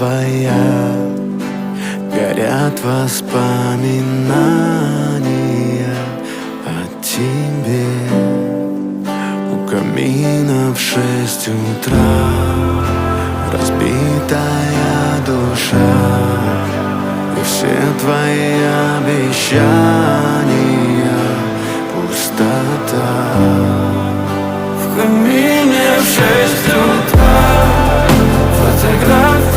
твоя, горят воспоминания о тебе. У камина в 6 утра разбитая душа, и все твои обещания пустота. В камине в 6 утра фотография